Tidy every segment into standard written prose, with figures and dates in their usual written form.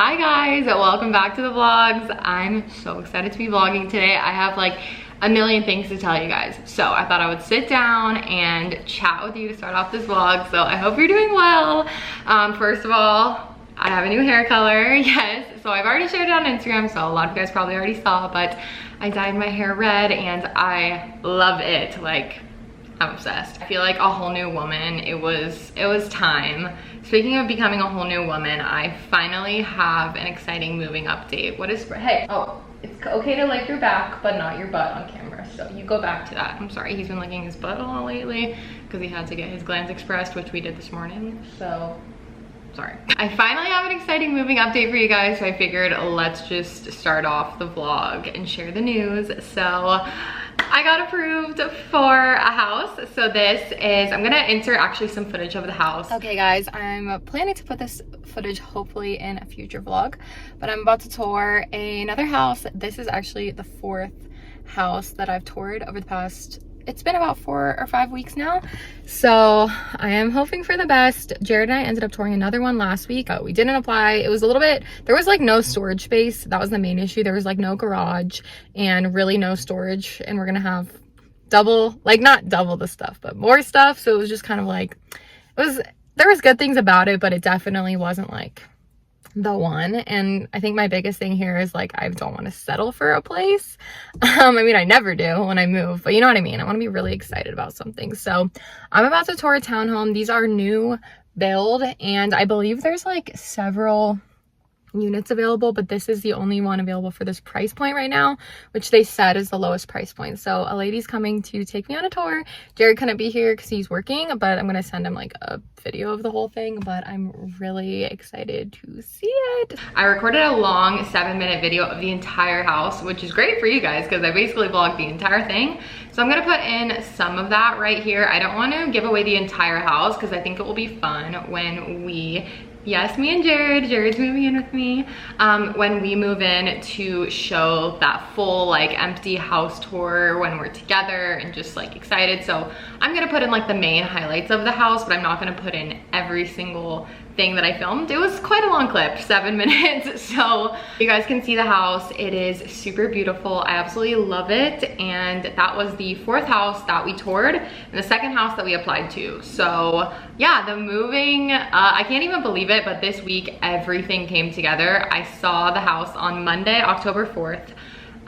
Hi guys, welcome back to the vlogs. I'm so excited to be vlogging today. I have like a million things to tell you guys. So I thought I would sit down and chat with you to start off this vlog. So I hope you're doing well. First of all, I have a new hair color, yes. So I've already shared it on Instagram, so a lot of you guys probably already saw, but I dyed my hair red and I love it. Like, I'm obsessed. I feel like a whole new woman. It was time. Speaking of becoming a whole new woman, I finally have an exciting moving update. What is, hey, oh, it's okay to lick your back, but not your butt on camera. So you go back to that. I'm sorry, he's been licking his butt a lot lately because he had to get his glands expressed, which we did this morning, so sorry. I finally have an exciting moving update for you guys, so I figured let's just start off the vlog and share the news. So I got approved for a house. So this is, I'm gonna insert actually some footage of the house. Okay guys, I'm planning to put this footage hopefully in a future vlog, but I'm about to tour another house. This is actually the 4th house that I've toured over the past, it's been about 4 or 5 weeks now. So I am hoping for the best. Jared and I ended up touring another one last week. We didn't apply. It was a little bit, there was like no storage space. That was the main issue. There was like no garage and really no storage. And we're gonna have double, like not double the stuff, but more stuff. So it was just kind of like, there was good things about it, but it definitely wasn't like the one. And I think my biggest thing here is like, I don't want to settle for a place. I mean, I never do when I move, but you know what I mean? I want to be really excited about something. So I'm about to tour a townhome. These are new build and I believe there's like several units available, but this is the only one available for this price point right now, which they said is the lowest price point. So a lady's coming to take me on a tour. Jared couldn't be here because he's working, but I'm gonna send him like a video of the whole thing. But I'm really excited to see it. I recorded a long 7-minute video of the entire house, which is great for you guys because I basically vlogged the entire thing. So I'm gonna put in some of that right here. I don't want to give away the entire house because I think it will be fun when we, yes, me and Jared's moving in with me, when we move in, to show that full like empty house tour when we're together and just like excited. So I'm gonna put in like the main highlights of the house, but I'm not gonna put in every single thing that I filmed. It was quite a long clip, 7 minutes. So you guys can see the house. It is super beautiful. I absolutely love it. And that was the 4th house that we toured and the 2nd house that we applied to. So yeah, the moving, I can't even believe it, but this week everything came together. I saw the house on Monday, October 4th,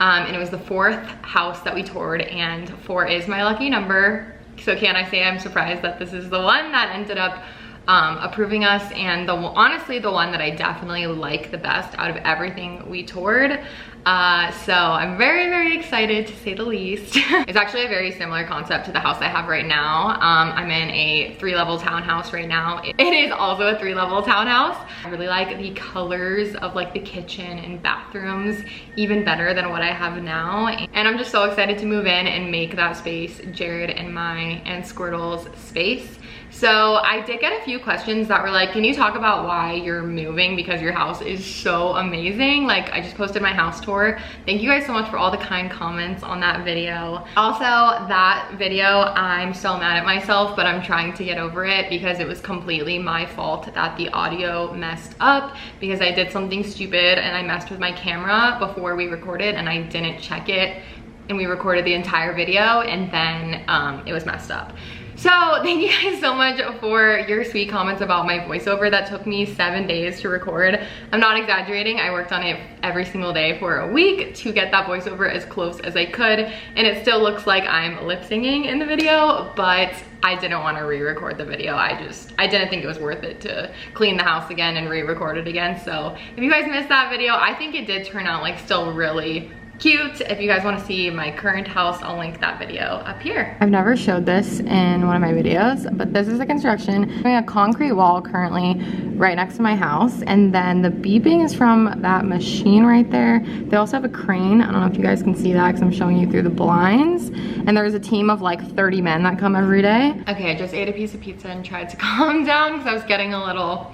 and it was the 4th house that we toured, and 4 is my lucky number. So can I say I'm surprised that this is the one that ended up approving us, and honestly the one that I definitely like the best out of everything we toured. So I'm very, very excited to say the least. It's actually a very similar concept to the house I have right now. I'm in a 3-level townhouse right now. It is also a 3-level townhouse. I really like the colors of like the kitchen and bathrooms even better than what I have now. And I'm just so excited to move in and make that space Jared and Squirtle's space. So I did get a few questions that were like, can you talk about why you're moving because your house is so amazing? Like, I just posted my house tour. Thank you guys so much for all the kind comments on that video. Also, that video, I'm so mad at myself, but I'm trying to get over it because it was completely my fault that the audio messed up because I did something stupid and I messed with my camera before we recorded and I didn't check it, and we recorded the entire video and then it was messed up. So thank you guys so much for your sweet comments about my voiceover. That took me 7 days to record. I'm not exaggerating. I worked on it every single day for a week to get that voiceover as close as I could. And it still looks like I'm lip singing in the video, but I didn't want to re-record the video. I didn't think it was worth it to clean the house again and re-record it again. So if you guys missed that video, I think it did turn out like still really cute. If you guys want to see my current house, I'll link that video up here. I've never showed this in one of my videos, but this is the construction. I'm doing a concrete wall currently right next to my house, and then the beeping is from that machine right there. They also have a crane. I don't know if you guys can see that because I'm showing you through the blinds, and there's a team of like 30 men that come every day. Okay, I just ate a piece of pizza and tried to calm down because I was getting a little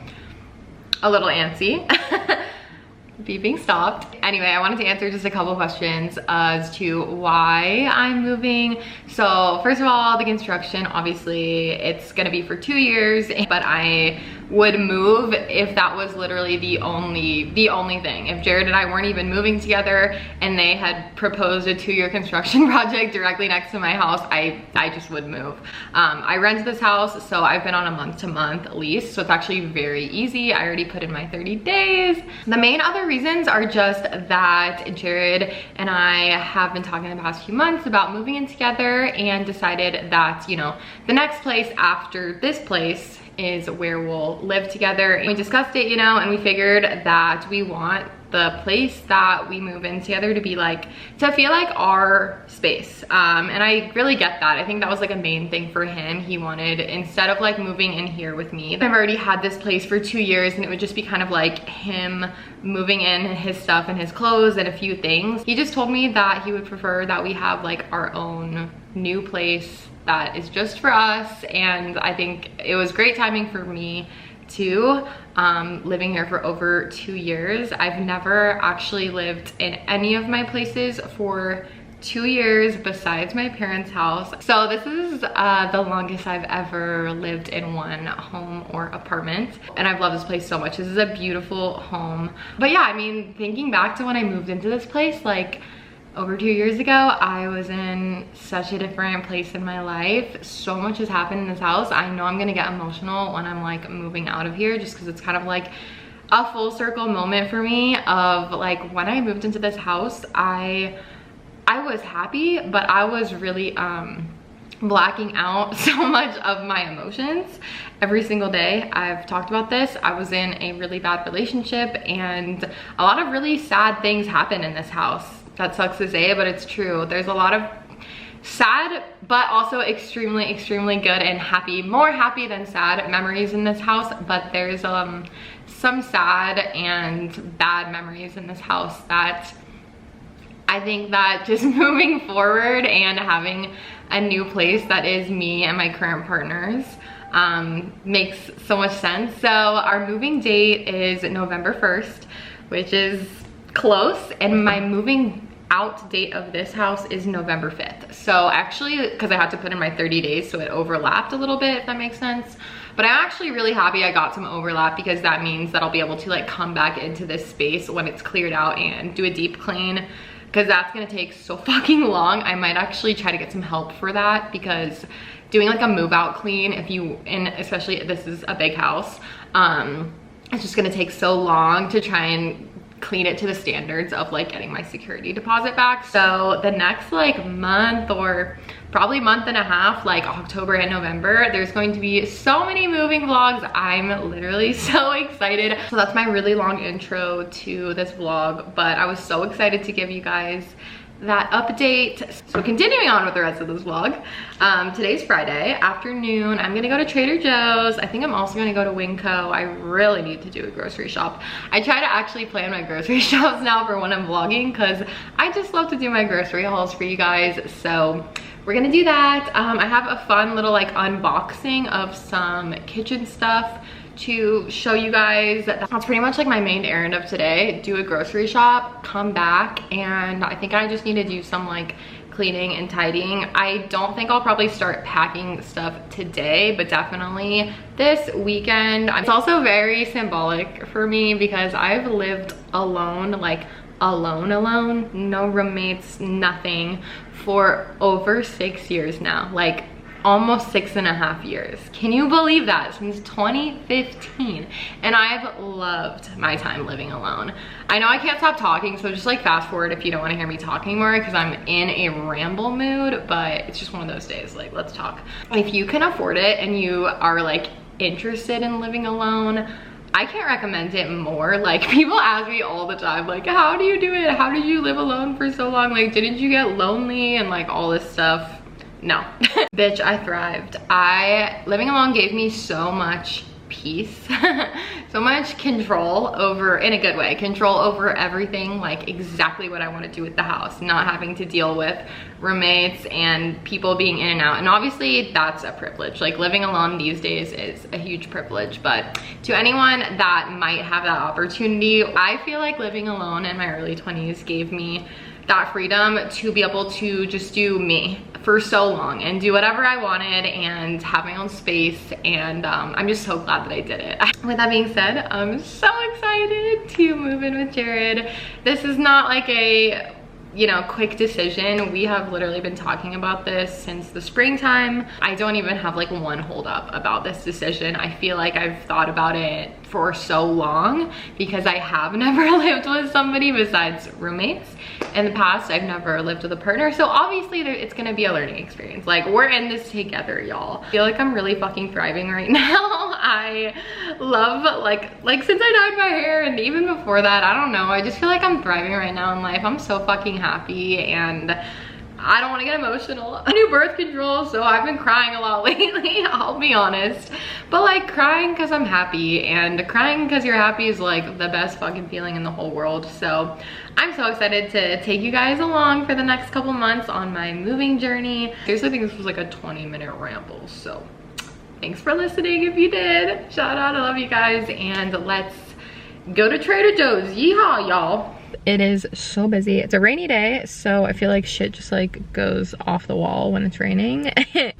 antsy. Beeping stopped. Anyway, I wanted to answer just a couple questions as to why I'm moving. So first of all, the construction, obviously it's gonna be for 2 years, but I would move if that was literally the only thing. If Jared and I weren't even moving together and they had proposed a 2-year construction project directly next to my house, I just would move. I rent this house, so I've been on a month-to-month lease, so it's actually very easy. I already put in my 30 days. The main other reasons are just that Jared and I have been talking the past few months about moving in together and decided that, you know, the next place after this place is where we'll live together. And we discussed it, you know, and we figured that we want the place that we move in together to be like, to feel like our space. And I really get that. I think that was like a main thing for him. He wanted, instead of like moving in here with me, I've already had this place for 2 years and it would just be kind of like him moving in his stuff and his clothes and a few things. He just told me that he would prefer that we have like our own new place that is just for us. And I think it was great timing for me too, living here for over 2 years. I've never actually lived in any of my places for 2 years besides my parents' house. So this is the longest I've ever lived in one home or apartment. And I've loved this place so much. This is a beautiful home. But yeah, I mean, thinking back to when I moved into this place, like over 2 years ago, I was in such a different place in my life. So much has happened in this house. I know I'm gonna get emotional when I'm like moving out of here, just because it's kind of like a full circle moment for me of like when I moved into this house, I was happy, but I was really blacking out so much of my emotions every single day. I've talked about this. I was in a really bad relationship and a lot of really sad things happened in this house. That sucks to say, but it's true. There's a lot of sad, but also extremely, extremely good and happy, more happy than sad memories in this house. But there's some sad and bad memories in this house that I think that just moving forward and having a new place that is me and my current partners makes so much sense. So our moving date is November 1st, which is close, and my moving out date of this house is November 5th. So actually, because I had to put in my 30 days, so it overlapped a little bit, if that makes sense. But I'm actually really happy I got some overlap, because that means that I'll be able to like come back into this space when it's cleared out and do a deep clean, because that's gonna take so fucking long. I might actually try to get some help for that, because doing like a move out clean, and especially this is a big house, it's just gonna take so long to try and clean it to the standards of like getting my security deposit back. So the next like month, or probably month and a half, like October and November, there's going to be so many moving vlogs. I'm literally so excited. So that's my really long intro to this vlog, but I was so excited to give you guys that update. So continuing on with the rest of this vlog, today's Friday afternoon. I'm gonna go to Trader Joe's. I think I'm also gonna go to Winco. I really need to do a grocery shop. I try to actually plan my grocery shops now for when I'm vlogging, because I just love to do my grocery hauls for you guys. So we're gonna do that. I have a fun little like unboxing of some kitchen stuff to show you guys. That's pretty much like my main errand of today. Do a grocery shop, come back, and I think I just need to do some like cleaning and tidying. I don't think I'll probably start packing stuff today, but definitely this weekend. It's also very symbolic for me because I've lived alone, like alone, no roommates, nothing, for over 6 years now. Like almost 6.5 years. Can you believe that? Since 2015. And I've loved my time living alone. I know I can't stop talking, so just like fast forward if you don't want to hear me talking more, because I'm in a ramble mood, but it's just one of those days, like let's talk. If you can afford it and you are like interested in living alone, I can't recommend it more. Like people ask me all the time, like, how do you do it? How did you live alone for so long? Like, didn't you get lonely and like all this stuff? No. Bitch, I thrived. Living alone gave me so much peace, so much control over, in a good way, control over everything, like exactly what I want to do with the house, not having to deal with roommates and people being in and out. And obviously that's a privilege. Like living alone these days is a huge privilege, but to anyone that might have that opportunity, I feel like living alone in my early 20s gave me that freedom to be able to just do me for so long and do whatever I wanted and have my own space, and I'm just so glad that I did it. With that being said, I'm so excited to move in with Jared. This is not like a, you know, quick decision. We have literally been talking about this since the springtime. I don't even have like one hold up about this decision. I feel like I've thought about it for so long because I have never lived with somebody besides roommates. In the past, I've never lived with a partner, so obviously it's gonna be a learning experience. Like, we're in this together, y'all. I feel like I'm really fucking thriving right now. I love, like since I dyed my hair, and even before that, I don't know, I just feel like I'm thriving right now in life. I'm so fucking happy, and I don't want to get emotional. I do birth control, so I've been crying a lot lately, I'll be honest. But like, crying because I'm happy, and crying because you're happy is like the best fucking feeling in the whole world. So I'm so excited to take you guys along for the next couple months on my moving journey. Seriously, I think this was like a 20-minute ramble, so thanks for listening if you did. Shout out, I love you guys, and let's go to Trader Joe's. Yeehaw, y'all. It is so busy. It's a rainy day, so I feel like shit just like goes off the wall when it's raining.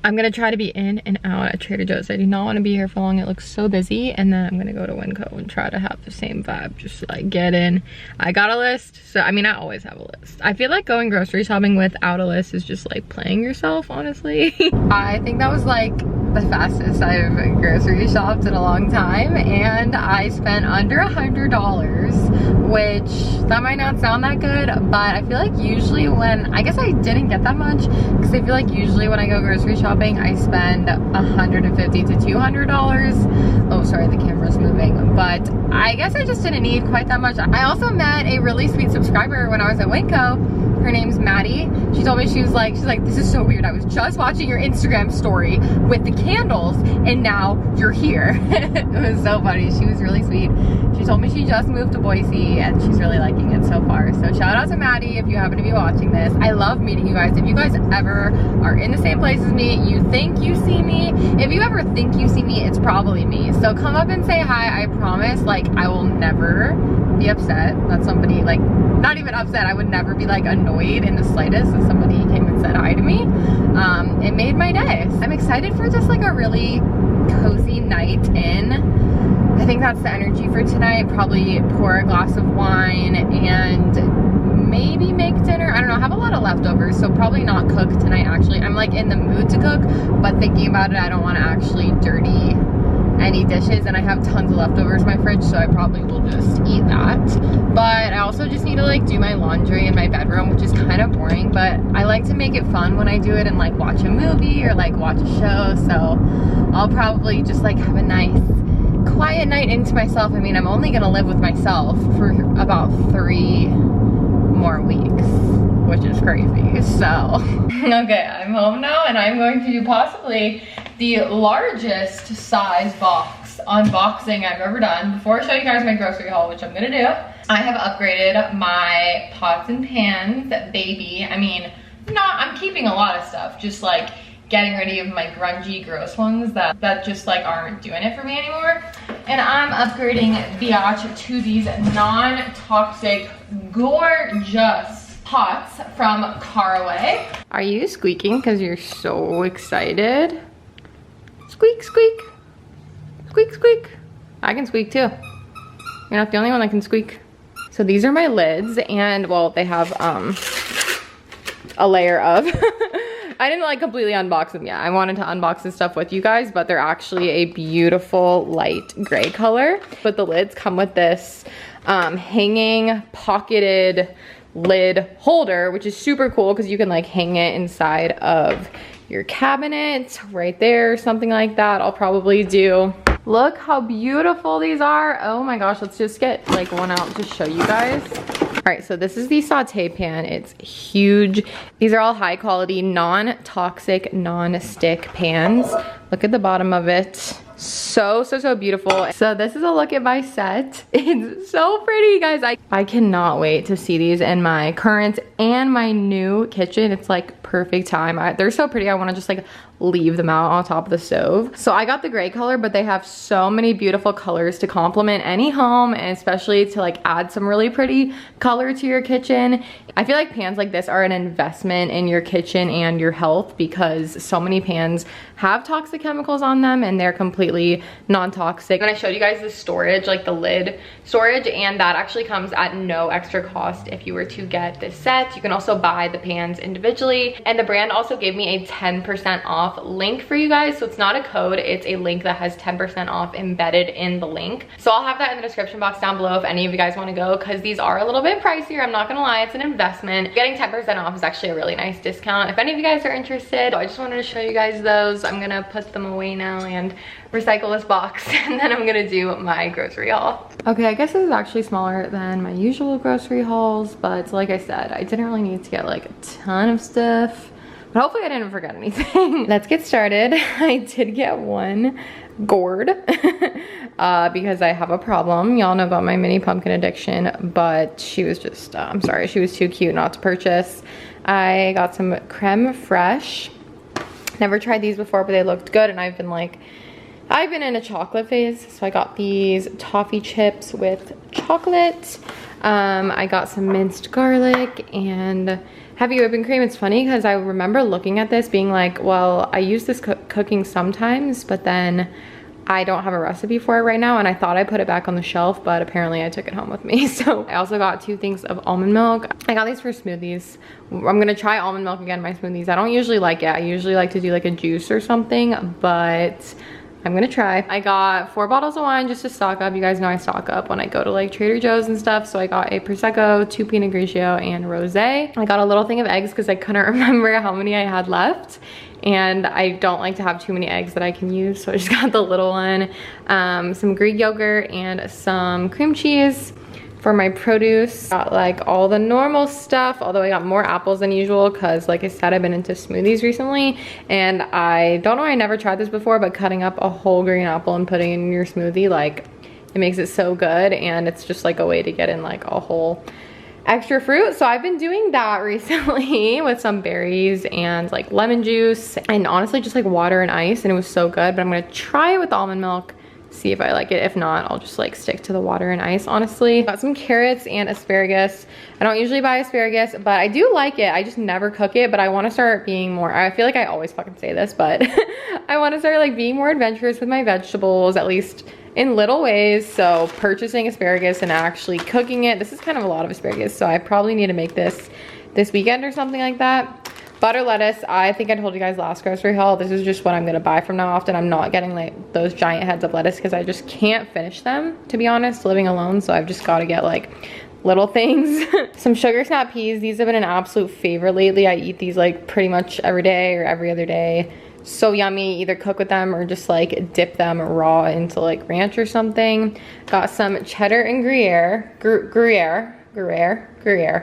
I'm gonna try to be in and out at Trader Joe's. I do not want to be here for long. It looks so busy. And then I'm gonna go to Winco and try to have the same vibe, just like get in. I got a list, so I mean, I always have a list. I feel like going grocery shopping without a list is just like playing yourself, honestly. I think that was like the fastest I've grocery shopped in a long time, and I spent under $100, which that might not sound that good, but I feel like usually when, I guess I didn't get that much because I feel like usually when I go grocery shopping I spend $150 to $200. Oh, sorry, the camera's moving, but I guess I just didn't need quite that much. I also met a really sweet subscriber when I was at Winco. Her name's Maddie. She told me, she's like, this is so weird. I was just watching your Instagram story with the candles and now you're here. It was so funny. She was really sweet. She told me she just moved to Boise and she's really liking it so far. So shout out to Maddie if you happen to be watching this. I love meeting you guys. If you guys ever are in the same place as me, you think you see me. If you ever think you see me, it's probably me. So come up and say hi. I promise, like, I will never be upset that somebody, like, not even upset, I would never be like annoyed in the slightest if somebody came and said hi to me. It made my day. I'm excited for just like a really cozy night in. I think that's the energy for tonight. Probably pour a glass of wine and maybe make dinner. I don't know, I have a lot of leftovers, so probably not cook tonight actually. I'm like in the mood to cook, but thinking about it, I don't want to actually dirty any dishes, and I have tons of leftovers in my fridge, so I probably will just eat that. But I also just need to like do my laundry in my bedroom, which is kind of boring, but I like to make it fun when I do it and like watch a movie or like watch a show. So I'll probably just like have a nice quiet night into myself. I mean, I'm only gonna live with myself for about 3 more weeks, which is crazy. So okay, I'm home now and I'm going to do possibly the largest size box unboxing I've ever done. Before I show you guys my grocery haul, which I'm gonna do, I have upgraded my pots and pans, baby. I mean, I'm keeping a lot of stuff, just like getting rid of my grungy, gross ones that just like aren't doing it for me anymore. And I'm upgrading biatch to these non-toxic, gorgeous pots from Caraway. Are you squeaking because you're so excited? Squeak, squeak. Squeak, squeak. I can squeak too. You're not the only one that can squeak. So these are my lids, and well, they have a layer of I didn't like completely unbox them yet. I wanted to unbox this stuff with you guys, but they're actually a beautiful light gray color. But the lids come with this hanging pocketed lid holder, which is super cool because you can like hang it inside of your cabinet right there, something like that. I'll probably do. Look how beautiful these are. Oh my gosh, let's just get like one out to show you guys. All right, so this is the saute pan. It's huge. These are all high quality, non-toxic, non-stick pans. Look at the bottom of it. So beautiful. So this is a look at my set. It's so pretty, guys. I cannot wait to see these in my current and my new kitchen. It's like perfect time. They're so pretty. I want to just like leave them out on top of the stove. So I got the gray color, but they have so many beautiful colors to complement any home, and especially to like add some really pretty color to your kitchen. I feel like pans like this are an investment in your kitchen and your health, because so many pans have toxic chemicals on them and they're completely non-toxic. And I showed you guys the storage, like the lid storage, and that actually comes at no extra cost if you were to get this set. You can also buy the pans individually, and the brand also gave me a 10% off link for you guys. So it's not a code, it's a link that has 10% off embedded in the link. So I'll have that in the description box down below if any of you guys want to go, because these are a little bit pricier. I'm not gonna lie, it's an investment. Getting 10% off is actually a really nice discount if any of you guys are interested. So I just wanted to show you guys those. I'm gonna put them away now and recycle this box, and then I'm gonna do my grocery haul. Okay, I guess this is actually smaller than my usual grocery hauls, but like I said, I didn't really need to get like a ton of stuff, but hopefully I didn't forget anything. Let's get started. I did get one gourd because I have a problem. Y'all know about my mini pumpkin addiction, but she was just, I'm sorry, she was too cute not to purchase. I got some creme fraiche. Never tried these before, but they looked good, and I've been in a chocolate phase, so I got these toffee chips with chocolate. I got some minced garlic and heavy whipping cream. It's funny because I remember looking at this being like, well, I use this cooking sometimes, but then I don't have a recipe for it right now, and I thought I put it back on the shelf, but apparently I took it home with me. So I also got 2 things of almond milk. I got these for smoothies. I'm gonna try almond milk again in my smoothies. I don't usually like it. I usually like to do like a juice or something, but I'm gonna try. I got 4 bottles of wine just to stock up. You guys know I stock up when I go to like Trader Joe's and stuff. So I got a Prosecco, 2 Pinot Grigio, and rosé. I got a little thing of eggs because I couldn't remember how many I had left. And I don't like to have too many eggs that I can use, so I just got the little one. Some Greek yogurt and some cream cheese. For my produce, got like all the normal stuff, although I got more apples than usual because like I said, I've been into smoothies recently, and I don't know, I never tried this before, but cutting up a whole green apple and putting it in your smoothie, like it makes it so good, and it's just like a way to get in like a whole extra fruit. So I've been doing that recently with some berries and like lemon juice, and honestly just like water and ice, and it was so good. But I'm gonna try it with almond milk, see if I like it. If not, I'll just like stick to the water and ice, honestly. Got some carrots and asparagus. I don't usually buy asparagus, but I do like it. I just never cook it, but I want to start being more, I feel like I always fucking say this, but I want to start like being more adventurous with my vegetables, at least in little ways. So purchasing asparagus and actually cooking it. This is kind of a lot of asparagus, so I probably need to make this weekend or something like that. Butter lettuce, I think I told you guys last grocery haul, this is just what I'm gonna buy from now often. I'm not getting like those giant heads of lettuce because I just can't finish them, to be honest, living alone. So I've just got to get like little things. Some sugar snap peas, these have been an absolute favorite lately. I eat these like pretty much every day or every other day. So yummy, either cook with them or just like dip them raw into like ranch or something. Got some cheddar and Gruyere.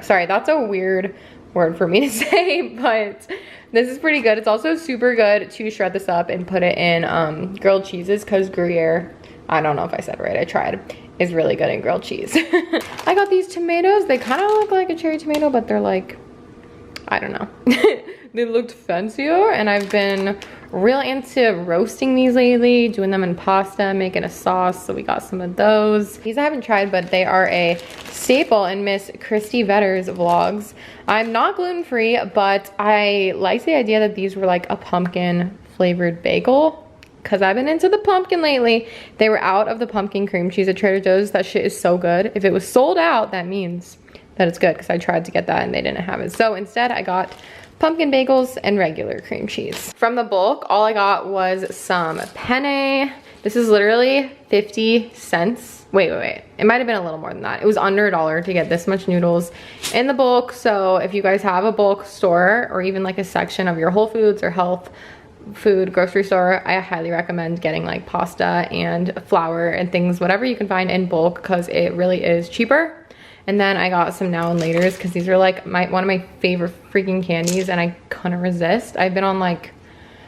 Sorry, that's a weird word for me to say, but this is pretty good. It's also super good to shred this up and put it in grilled cheeses, because Gruyere, I don't know if I said it right, I tried, is really good in grilled cheese. I got these tomatoes. They kind of look like a cherry tomato, but they're like, I don't know. They looked fancier, and I've been real into roasting these lately, doing them in pasta, making a sauce, so we got some of those. These I haven't tried, but they are a staple in Miss Christy Vetter's vlogs. I'm not gluten-free, but I like the idea that these were like a pumpkin flavored bagel, because I've been into the pumpkin lately. They were out of the pumpkin cream cheese at Trader Joe's. That shit is so good. If it was sold out, that means that it's good, because I tried to get that and they didn't have it. So instead I got pumpkin bagels and regular cream cheese. From the bulk, all I got was some penne. This is literally 50 cents. Wait. It might have been a little more than that. It was under $1 to get this much noodles in the bulk. So if you guys have a bulk store, or even like a section of your Whole Foods or health food grocery store, I highly recommend getting like pasta and flour and things, whatever you can find in bulk, because it really is cheaper. And then I got some Now and Laters, because these are like one of my favorite freaking candies, and I couldn't resist. I've been on like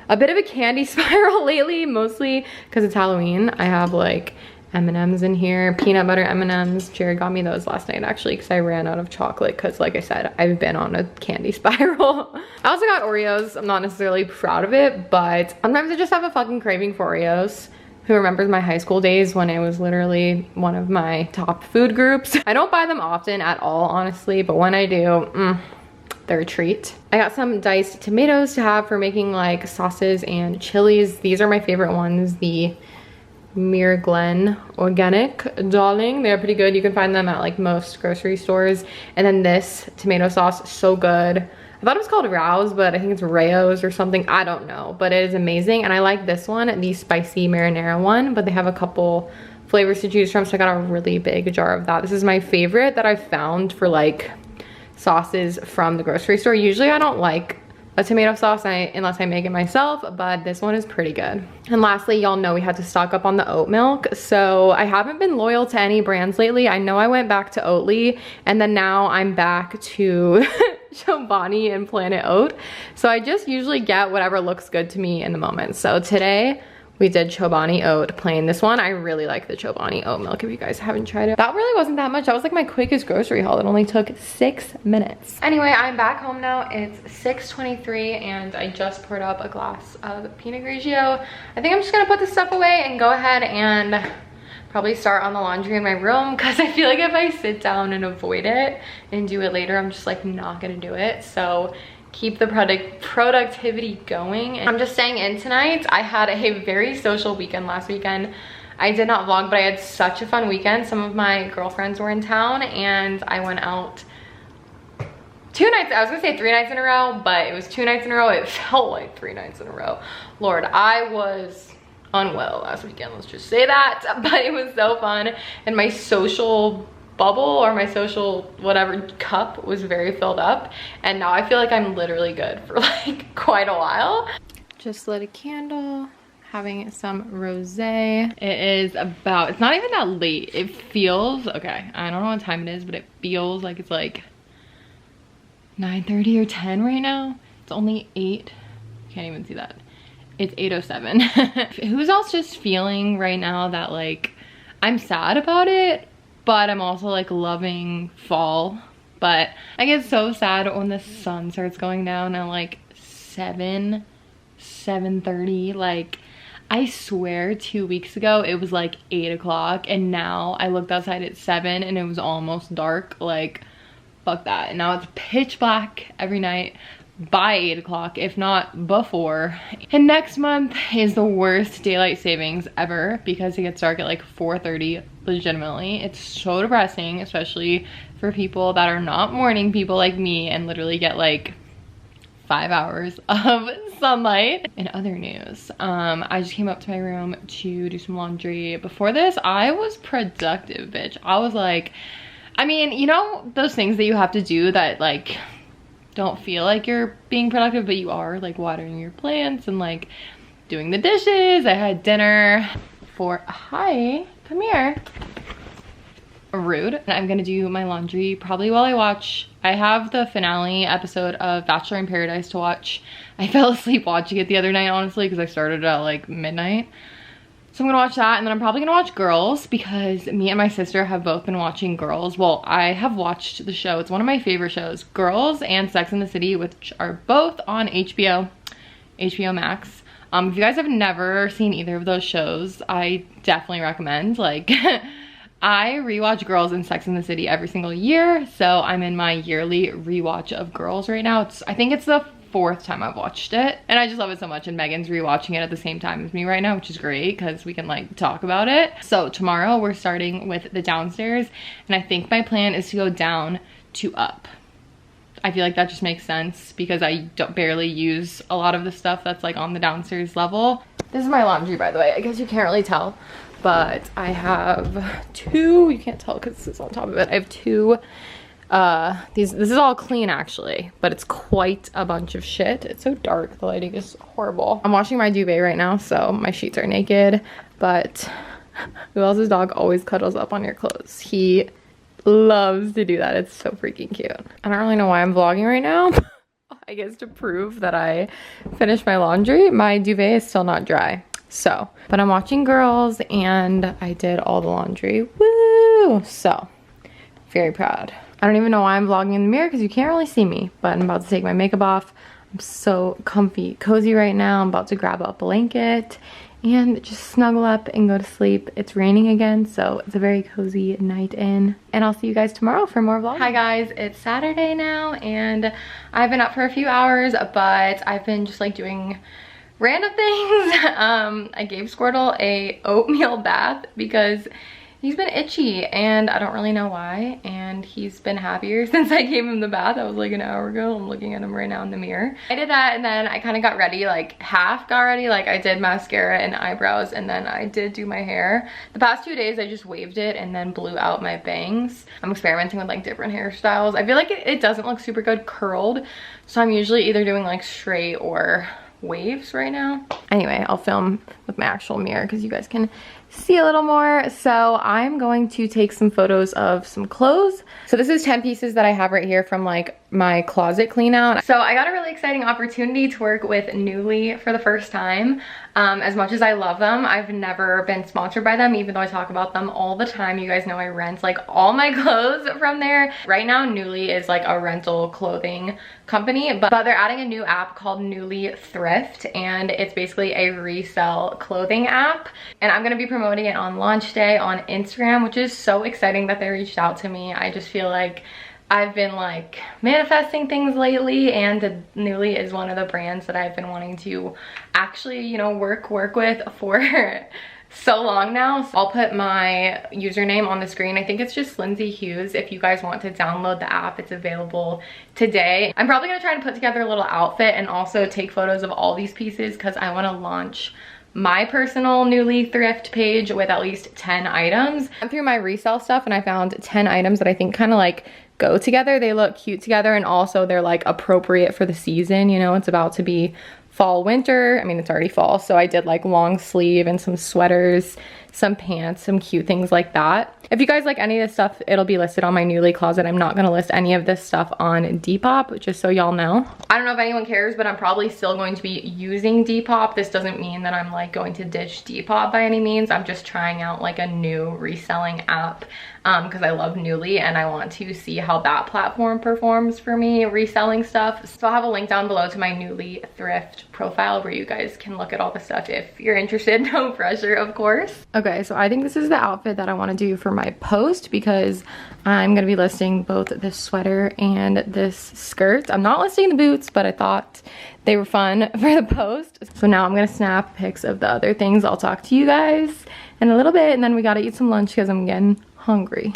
a bit of a candy spiral lately, mostly because it's Halloween. I have like M&Ms in here, peanut butter M&Ms. Jared got me those last night actually because I ran out of chocolate because like I said, I've been on a candy spiral. I also got Oreos. I'm not necessarily proud of it, but sometimes I just have a fucking craving for Oreos. Who remembers my high school days when it was literally one of my top food groups? I don't buy them often at all, honestly, but when I do, they're a treat. I got some diced tomatoes to have for making like sauces and chilies. These are my favorite ones, the Mere Glen Organic Darling. They're pretty good. You can find them at like most grocery stores. And then this tomato sauce, so good. I thought it was called Rouse, but I think it's Rayo's or something. I don't know, but it is amazing. And I like this one, the spicy marinara one, but they have a couple flavors to choose from. So I got a really big jar of that. This is my favorite that I've found for like sauces from the grocery store. Usually I don't like a tomato sauce unless I make it myself, but this one is pretty good. And lastly, y'all know we had to stock up on the oat milk. So I haven't been loyal to any brands lately. I know I went back to Oatly and then now I'm back to Chobani and Planet Oat. So I just usually get whatever looks good to me in the moment. So today we did Chobani Oat plain. This one, I really like the Chobani oat milk if you guys haven't tried it. That really wasn't that much. That was like my quickest grocery haul. It only took 6 minutes. Anyway, I'm back home now. It's 6:23 and I just poured up a glass of Pinot Grigio. I think I'm just gonna put this stuff away and go ahead and probably start on the laundry in my room because I feel like if I sit down and avoid it and do it later, I'm just like not gonna do it. So keep the productivity going. And I'm just staying in tonight. I had a very social weekend last weekend. I did not vlog, but I had such a fun weekend. Some of my girlfriends were in town and I went out 2 nights. I was gonna say 3 nights in a row, but it was 2 nights in a row. It felt like 3 nights in a row. Lord, I was unwell last weekend, let's just say that, but it was so fun. And my social bubble or my social whatever cup was very filled up, and now I feel like I'm literally good for like quite a while. Just lit a candle, having some rosé. It is about, it's not even that late. It feels, okay, I don't know what time it is, but it feels like it's like 9:30 or 10 right now. It's only 8, can't even see that. It's 8:07. Who's else just feeling right now that like I'm sad about it, but I'm also like loving fall? But I get so sad when the sun starts going down at like 7:30. Like I swear 2 weeks ago it was like 8 o'clock and now I looked outside at 7 and it was almost dark. Like fuck that. And now it's pitch black every night by 8 o'clock, if not before. And next month is the worst daylight savings ever because it gets dark at like 4:30. Legitimately, it's so depressing, especially for people that are not morning people like me and literally get like 5 hours of sunlight. In other news, I just came up to my room to do some laundry. Before this, I was productive, bitch. I was like, I mean, you know those things that you have to do that like don't feel like you're being productive, but you are, like watering your plants and like doing the dishes. I had dinner for, hi, come here. Rude. And I'm gonna do my laundry probably while I watch. I have the finale episode of Bachelor in Paradise to watch. I fell asleep watching it the other night, honestly, because I started at like midnight. So I'm gonna watch that, and then I'm probably gonna watch Girls because me and my sister have both been watching Girls. Well, I have watched the show. It's one of my favorite shows. Girls and Sex and the City, which are both on HBO Max. If you guys have never seen either of those shows, I definitely recommend. Like, I rewatch Girls and Sex and the City every single year, so I'm in my yearly rewatch of Girls right now. I think it's the 4th time I've watched it, and I just love it so much. And Megan's rewatching it at the same time as me right now, which is great because we can like talk about it. So tomorrow we're starting with the downstairs, and I think my plan is to go down to up. I feel like that just makes sense because I barely use a lot of the stuff that's like on the downstairs level. This is my laundry, by the way. I guess you can't really tell, but I have 2, you can't tell because this is on top of it. I have 2 this is all clean actually, but it's quite a bunch of shit. It's so dark, the lighting is horrible. I'm washing my duvet right now, so my sheets are naked, but who else's dog always cuddles up on your clothes? He loves to do that. It's so freaking cute. I don't really know why I'm vlogging right now. I guess to prove that I finished my laundry. My duvet is still not dry. So, but I'm watching Girls and I did all the laundry. Woo! So, very proud. I don't even know why I'm vlogging in the mirror because you can't really see me, but I'm about to take my makeup off. I'm so comfy, cozy right now. I'm about to grab a blanket and just snuggle up and go to sleep. It's raining again, so it's a very cozy night in. And I'll see you guys tomorrow for more vlogs. Hi guys, it's Saturday now and I've been up for a few hours, but I've been just like doing random things. I gave Squirtle a oatmeal bath because he's been itchy and I don't really know why, and he's been happier since I gave him the bath. That was like an hour ago. I'm looking at him right now in the mirror. I did that and then I kind of got ready, like half got ready. Like I did mascara and eyebrows and then I did do my hair. The past 2 days I just waved it and then blew out my bangs. I'm experimenting with like different hairstyles. I feel like it doesn't look super good curled, so I'm usually either doing like straight or waves right now. Anyway, I'll film with my actual mirror because you guys can see a little more. So I'm going to take some photos of some clothes. So this is 10 pieces that I have right here from like my closet clean out. So I got a really exciting opportunity to work with NUULY for the first time. As much as I love them, I've never been sponsored by them, even though I talk about them all the time. You guys know I rent like all my clothes from there. Right now, NUULY is like a rental clothing company, but they're adding a new app called NUULY THRIFT, and it's basically a resell clothing app. And I'm gonna be promoting it on launch day on Instagram, which is so exciting that they reached out to me. I just feel like I've been like manifesting things lately, and NUULY is one of the brands that I've been wanting to actually, you know, work with for so long now. So I'll put my username on the screen. I think it's just Lindsey Hughes. If you guys want to download the app, it's available today. I'm probably gonna try to put together a little outfit and also take photos of all these pieces because I want to launch my personal NUULY thrift page with at least 10 items. I went through my resale stuff and I found 10 items that I think kind of like go together. They look cute together and also they're like appropriate for the season. You know, it's about to be fall, winter. I mean, it's already fall. So I did like long sleeve and some sweaters, some pants, some cute things like that. If you guys like any of this stuff, it'll be listed on my NUULY closet. I'm not gonna list any of this stuff on Depop, just so y'all know. I don't know if anyone cares, but I'm probably still going to be using Depop. This doesn't mean that I'm like going to ditch Depop by any means. I'm just trying out like a new reselling app because I love NUULY and I want to see how that platform performs for me reselling stuff. So I'll have a link down below to my NUULY thrift profile where you guys can look at all the stuff if you're interested. No pressure, of course. Okay, so I think this is the outfit that I want to do for my post because I'm gonna be listing both this sweater and this skirt. I'm not listing the boots, but I thought they were fun for the post. So now I'm gonna snap pics of the other things. I'll talk to you guys in a little bit, and then we gotta eat some lunch because I'm getting hungry.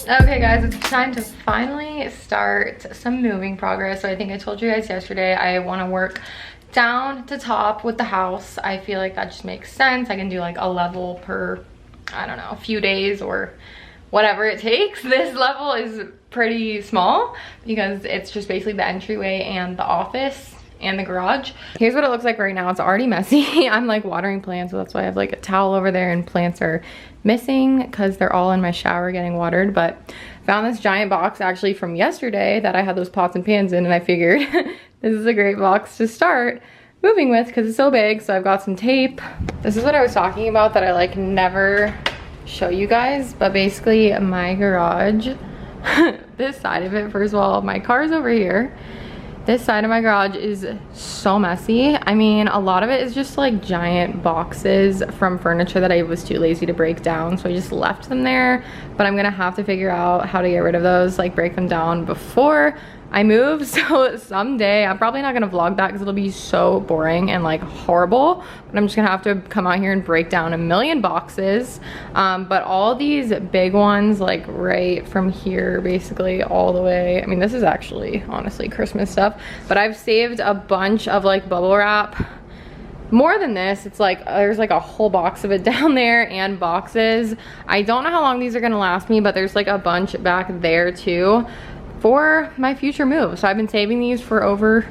Okay guys, it's time to finally start some moving progress. So I think I told you guys yesterday I want to work down to top with the house. I feel like that just makes sense. I can do like a level per, I don't know, a few days or whatever it takes. This level is pretty small because it's just basically the entryway and the office and the garage. Here's what it looks like right now. It's already messy. I'm like watering plants, so that's why I have like a towel over there, and plants are missing because they're all in my shower getting watered. But found this giant box actually from yesterday that I had those pots and pans in, and I figured this is a great box to start moving with because it's so big. So I've got some tape. This is what I was talking about that I like never show you guys, but basically my garage this side of it. First of all, my car's over here. This side of my garage is so messy. I mean, a lot of it is just like giant boxes from furniture that I was too lazy to break down, so I just left them there. But I'm gonna have to figure out how to get rid of those, like break them down before I move. So someday, I'm probably not gonna vlog that because it'll be so boring and like horrible, but I'm just gonna have to come out here and break down a million boxes. But all these big ones, like right from here, basically all the way. I mean, this is actually honestly Christmas stuff, but I've saved a bunch of like bubble wrap. More than this, it's like there's like a whole box of it down there and boxes. I don't know how long these are gonna last me, but there's like a bunch back there too for my future move. So I've been saving these for over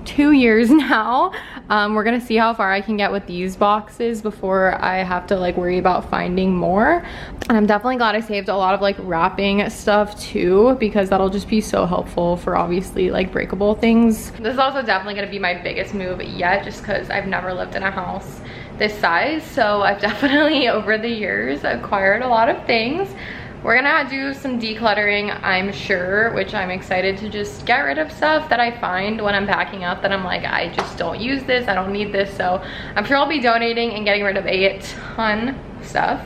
2 years now. We're gonna see how far I can get with these boxes before I have to like worry about finding more. And I'm definitely glad I saved a lot of like wrapping stuff too, because that'll just be so helpful for obviously like breakable things. This is also definitely gonna be my biggest move yet, just because I've never lived in a house this size. So I've definitely over the years acquired a lot of things. We're gonna do some decluttering, I'm sure, which I'm excited to just get rid of stuff that I find when I'm packing up that I'm like, I just don't use this, I don't need this. So I'm sure I'll be donating and getting rid of a ton of stuff.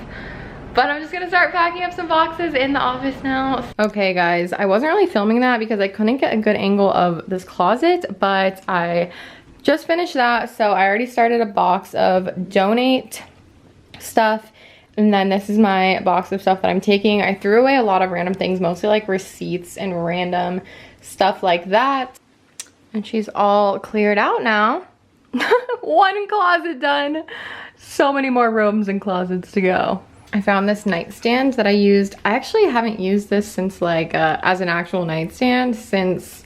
But I'm just gonna start packing up some boxes in the office now. Okay guys, I wasn't really filming that because I couldn't get a good angle of this closet, but I just finished that. So I already started a box of donate stuff. And then this is my box of stuff that I'm taking. I threw away a lot of random things, mostly like receipts and random stuff like that. And she's all cleared out now. One closet done. So many more rooms and closets to go. I found this nightstand that I used. I actually haven't used this since like as an actual nightstand since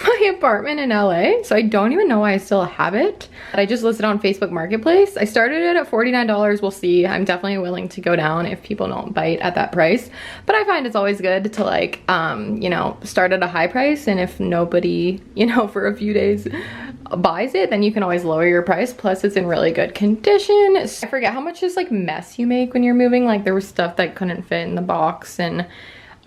my apartment in LA, so I don't even know why I still have it. I just listed on Facebook Marketplace. I started it at $49. We'll see. I'm definitely willing to go down if people don't bite at that price, but I find it's always good to like you know, start at a high price, and if nobody, you know, for a few days buys it, then you can always lower your price. Plus it's in really good condition. I forget how much just like mess you make when you're moving. Like there was stuff that couldn't fit in the box and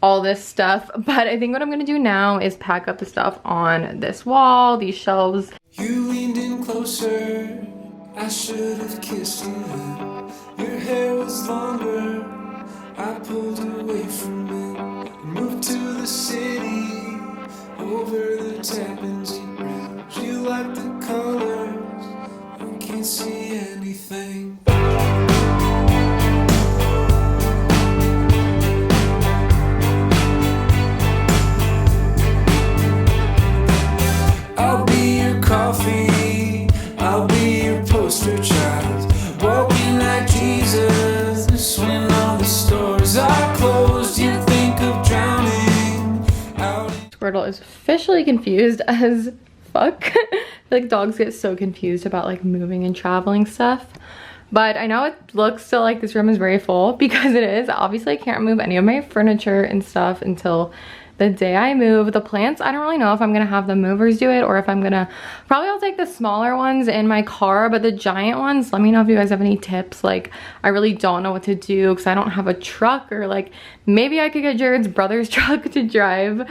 all this stuff, but I think what I'm gonna do now is pack up the stuff on this wall, these shelves. You leaned in closer, I should have kissed you. Your hair was longer, I pulled away from it. Moved to the city, over the Tappan Zee Bridge. You like the colors, I can't see anything. I'll be your coffee, I'll be your poster child. Walking like Jesus, when all the stores are closed, you think of drowning out. Squirtle is officially confused as fuck. Like dogs get so confused about like moving and traveling stuff. But I know it looks still like this room is very full because it is. Obviously I can't move any of my furniture and stuff until the day I move. The plants, I don't really know if I'm gonna have the movers do it or if I'm gonna, probably I'll take the smaller ones in my car, but the giant ones, let me know if you guys have any tips. Like I really don't know what to do because I don't have a truck, or like maybe I could get Jared's brother's truck to drive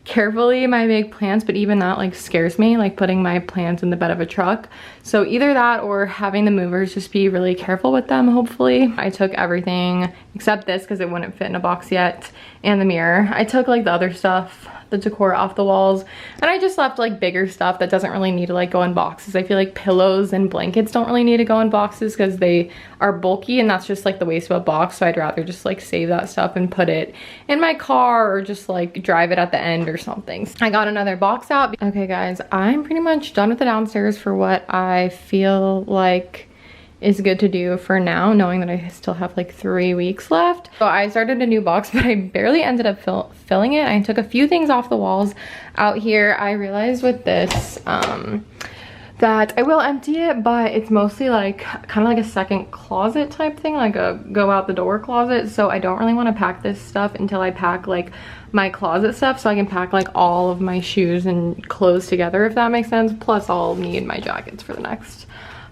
carefully my big plants, but even that like scares me, like putting my plants in the bed of a truck. So either that or having the movers just be really careful with them, hopefully. I took everything except this because it wouldn't fit in a box yet, and the mirror. I took like the other stuff, the decor off the walls, and I just left like bigger stuff that doesn't really need to like go in boxes. I feel like pillows and blankets don't really need to go in boxes because they are bulky and that's just like the waste of a box. So I'd rather just like save that stuff and put it in my car or just like drive it at the end or something. I got another box out. Okay guys, I'm pretty much done with the downstairs for what I feel like is good to do for now, knowing that I still have like 3 weeks left. So I started a new box, but I barely ended up filling it. I took a few things off the walls out here. I realized with this that I will empty it, but it's mostly like kind of like a second closet type thing, like a go out the door closet. So I don't really want to pack this stuff until I pack like my closet stuff, so I can pack like all of my shoes and clothes together, if that makes sense. Plus I'll need my jackets for the next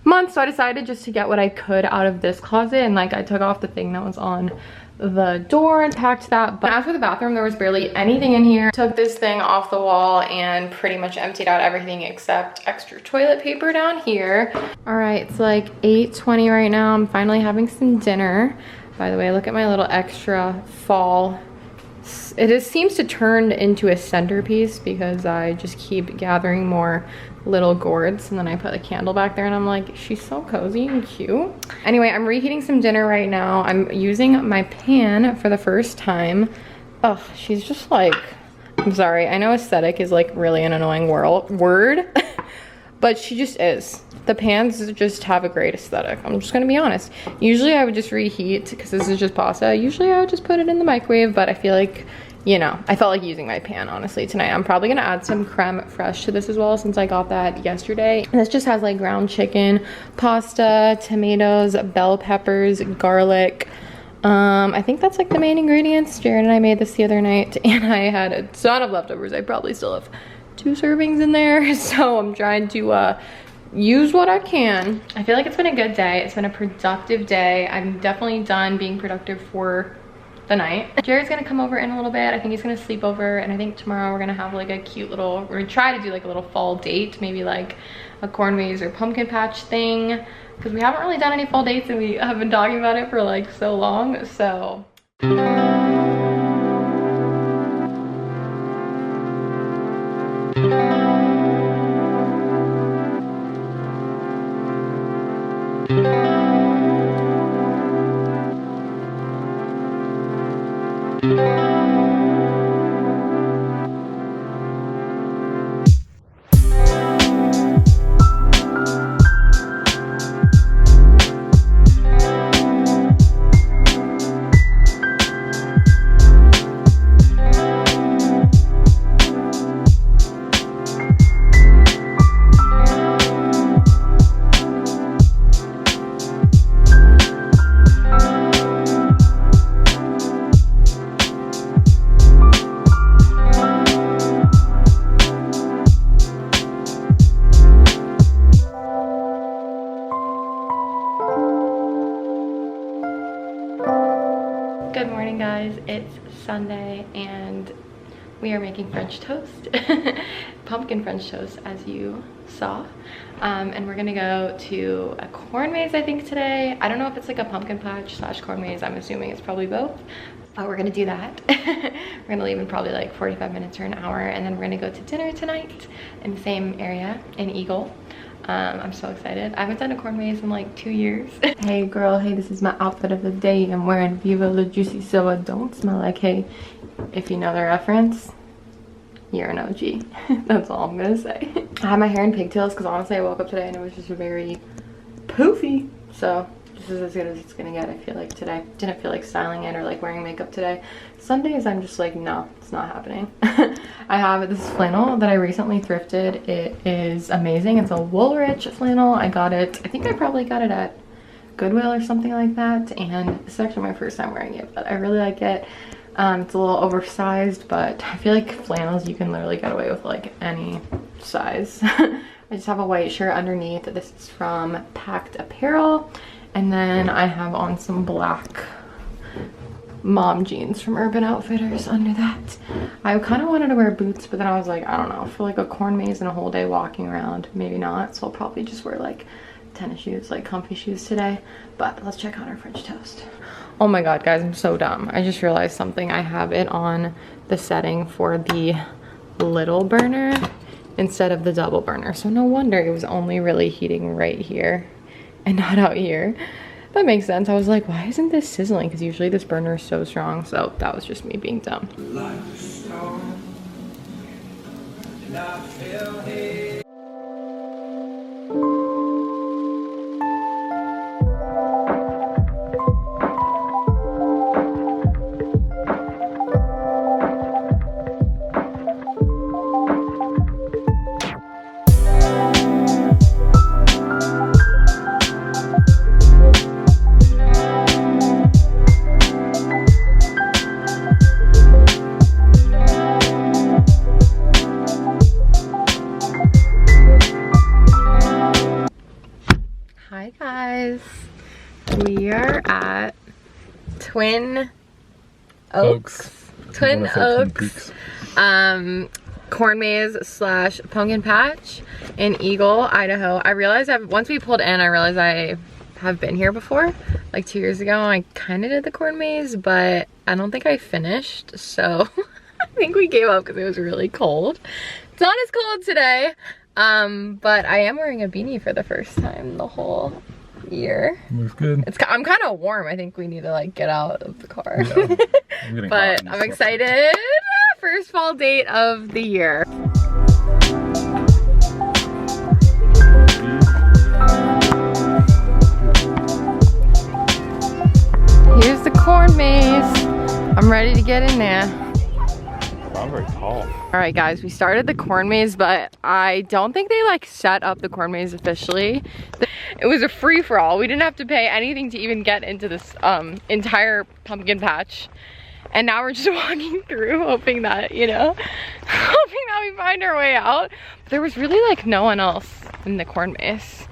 month. So I decided just to get what I could out of this closet, and like I took off the thing that was on the door and packed that. But as for the bathroom, there was barely anything in here. Took this thing off the wall and pretty much emptied out everything except extra toilet paper down here. All right, it's like 8:20 right now. I'm finally having some dinner. By the way, look at my little extra fall. It just seems to turn into a centerpiece because I just keep gathering more little gourds, and then I put a candle back there and I'm like, she's so cozy and cute. Anyway, I'm reheating some dinner right now. I'm using my pan for the first time. Oh, she's just like, I'm sorry, I know aesthetic is like really an annoying word, but she just is. The pans just have a great aesthetic. I'm just gonna be honest. Usually I would just reheat because this is just pasta. Usually I would just put it in the microwave, but I feel like, you know, I felt like using my pan honestly tonight. I'm probably gonna add some creme fraiche to this as well since I got that yesterday. And this just has like ground chicken, pasta, tomatoes, bell peppers, garlic. I think that's like the main ingredients. Jared and I made this the other night and I had a ton of leftovers. I probably still have 2 servings in there. So I'm trying to use what I can. I feel like it's been a good day. It's been a productive day. I'm definitely done being productive for the night. Jared's gonna come over in a little bit. I think he's gonna sleep over, and I think tomorrow we're gonna have like a cute little, we're gonna try to do like a little fall date, maybe like a corn maze or pumpkin patch thing, because we haven't really done any fall dates and we have been talking about it for like so long. So good morning, guys. It's Sunday and we are making French toast. Pumpkin French toast, as you saw. And we're gonna go to a corn maze, I think, today. I don't know if it's like a pumpkin patch / corn maze. I'm assuming it's probably both, but we're gonna do that. We're gonna leave in probably like 45 minutes or an hour, and then we're gonna go to dinner tonight in the same area in Eagle. I'm so excited. I haven't done a corn maze in like 2 years. Hey girl, hey, this is my outfit of the day. I'm wearing Viva La Juicy so I don't smell like hay. If you know the reference, you're an OG. That's all I'm gonna say. I had my hair in pigtails because honestly I woke up today and it was just very poofy. So this is as good as it's gonna get, I feel like, today. Didn't feel like styling it or like wearing makeup today. Some days I'm just like, no, it's not happening. I have this flannel that I recently thrifted. It is amazing. It's a Woolrich flannel. I got it, I think I probably got it at Goodwill or something like that. And this is actually my first time wearing it, but I really like it. It's a little oversized, but I feel like flannels you can literally get away with like any size. I just have a white shirt underneath. This is from Packed Apparel. And then I have on some black mom jeans from Urban Outfitters under that. I kind of wanted to wear boots, but then I was like, I don't know, for like a corn maze and a whole day walking around, maybe not. So I'll probably just wear like tennis shoes, like comfy shoes today. But let's check out our French toast. Oh my god, guys, I'm so dumb. I just realized something. I have it on the setting for the little burner instead of the double burner. So no wonder it was only really heating right here and not out here. That makes sense. I was like, why isn't this sizzling? Because usually this burner is so strong. So that was just me being dumb. Hi guys, we are at Twin Oaks. Twin Oaks. Corn maze slash pumpkin patch in Eagle, Idaho. I realized once we pulled in, I realized I have been here before, like 2 years ago. I kind of did the corn maze, but I don't think I finished, so I think we gave up because it was really cold. It's not as cold today, but I am wearing a beanie for the first time the whole year. Looks good. I'm kind of warm. I think we need to like get out of the car. Yeah, but I'm excited. First fall date of the year. Here's the corn maze. I'm ready to get in there. I'm very tall. All right, guys, we started the corn maze, but I don't think they like set up the corn maze officially. It was a free-for-all. We didn't have to pay anything to even get into this entire pumpkin patch. And now we're just walking through, hoping that, you know, hoping that we find our way out. But there was really like no one else in the corn maze.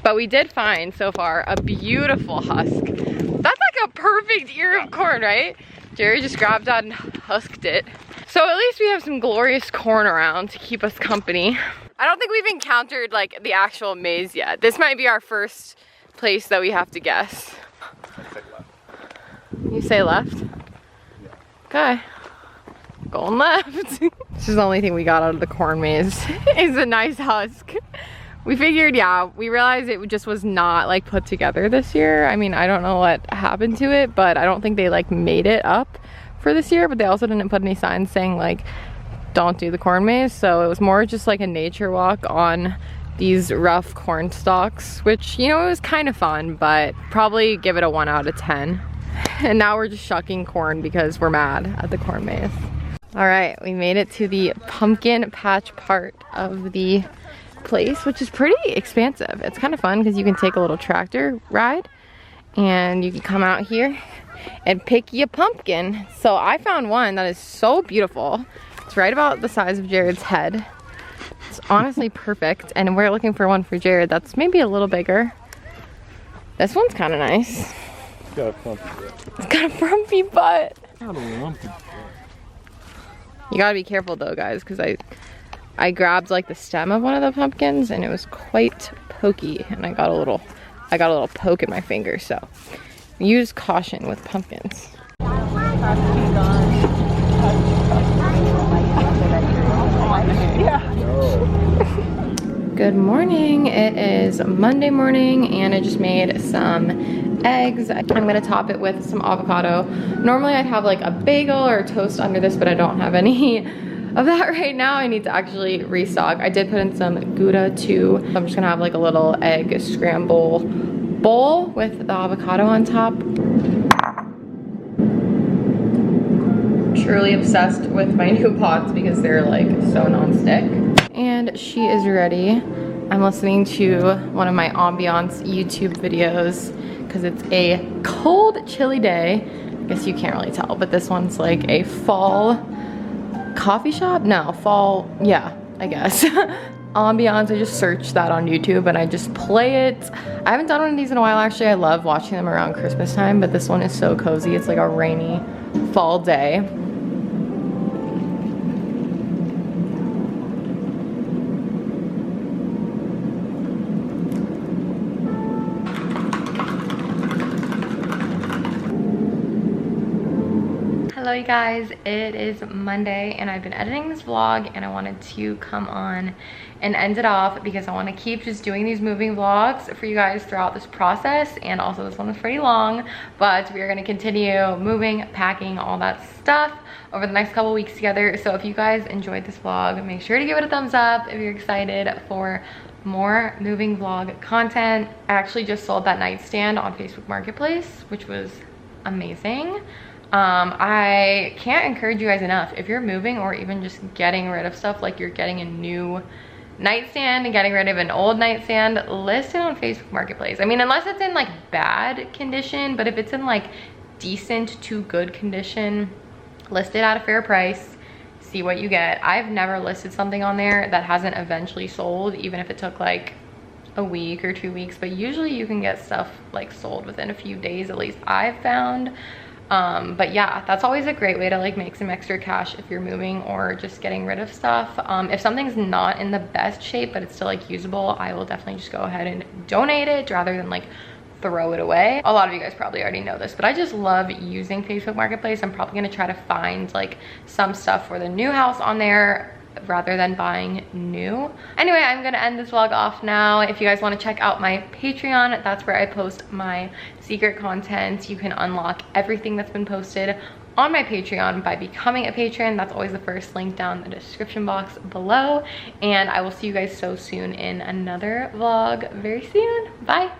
But we did find so far a beautiful husk. That's like a perfect ear of corn, right? Jerry just grabbed that and husked it. So at least we have some glorious corn around to keep us company. I don't think we've encountered like the actual maze yet. This might be our first place that we have to guess. You say left? Okay, going left. This is the only thing we got out of the corn maze is a nice husk. We figured, yeah, we realized it just was not like put together this year. I mean, I don't know what happened to it, but I don't think they like made it up for this year, but they also didn't put any signs saying like, don't do the corn maze. So it was more just like a nature walk on these rough corn stalks, which, you know, it was kind of fun, but probably give it a 1 out of 10. And now we're just shucking corn because we're mad at the corn maze. All right, we made it to the pumpkin patch part of the place, which is pretty expansive. It's kind of fun because you can take a little tractor ride and you can come out here and pick your pumpkin. So I found one that is so beautiful. It's right about the size of Jared's head. It's honestly perfect. And we're looking for one for Jared that's maybe a little bigger. This one's kind of nice. It's got a frumpy butt. It's got a frumpy butt. Got a lumpy butt. You gotta be careful though, guys, because I grabbed like the stem of one of the pumpkins and it was quite pokey, and I got a little poke in my finger. So use caution with pumpkins. Good morning. It is Monday morning and I just made some eggs. I'm gonna top it with some avocado. Normally I'd have like a bagel or a toast under this, but I don't have any of that right now. I need to actually restock. I did put in some Gouda too. So I'm just gonna have like a little egg scramble bowl with the avocado on top. Truly obsessed with my new pots because they're like so non-stick. And she is ready. I'm listening to one of my ambiance YouTube videos because it's a cold, chilly day. I guess you can't really tell, but this one's like a fall coffee shop? No, fall, yeah, I guess. Ambiance, I just searched that on YouTube and I just play it. I haven't done one of these in a while actually. I love watching them around Christmas time, but this one is so cozy. It's like a rainy fall day. Hello you guys, it is Monday and I've been editing this vlog and I wanted to come on and end it off because I want to keep just doing these moving vlogs for you guys throughout this process. And also this one is pretty long, but we are going to continue moving, packing, all that stuff over the next couple weeks together. So if you guys enjoyed this vlog, make sure to give it a thumbs up if you're excited for more moving vlog content. I actually just sold that nightstand on Facebook Marketplace, which was amazing. I can't encourage you guys enough. If you're moving or even just getting rid of stuff, like you're getting a new nightstand and getting rid of an old nightstand, list it on Facebook Marketplace. I mean, unless it's in like bad condition, but if it's in like decent to good condition, list it at a fair price, see what you get. I've never listed something on there that hasn't eventually sold, even if it took like a week or 2 weeks, but usually you can get stuff like sold within a few days, at least I've found. But yeah, that's always a great way to like make some extra cash if you're moving or just getting rid of stuff. If something's not in the best shape but it's still like usable, I will definitely just go ahead and donate it rather than like throw it away. A lot of you guys probably already know this, but I just love using Facebook Marketplace. I'm probably gonna try to find like some stuff for the new house on there rather than buying new. Anyway, I'm gonna end this vlog off now. If you guys want to check out my Patreon, that's where I post my secret content. You can unlock everything that's been posted on my Patreon by becoming a patron. That's always the first link down in the description box below. And I will see you guys so soon in another vlog very soon. Bye.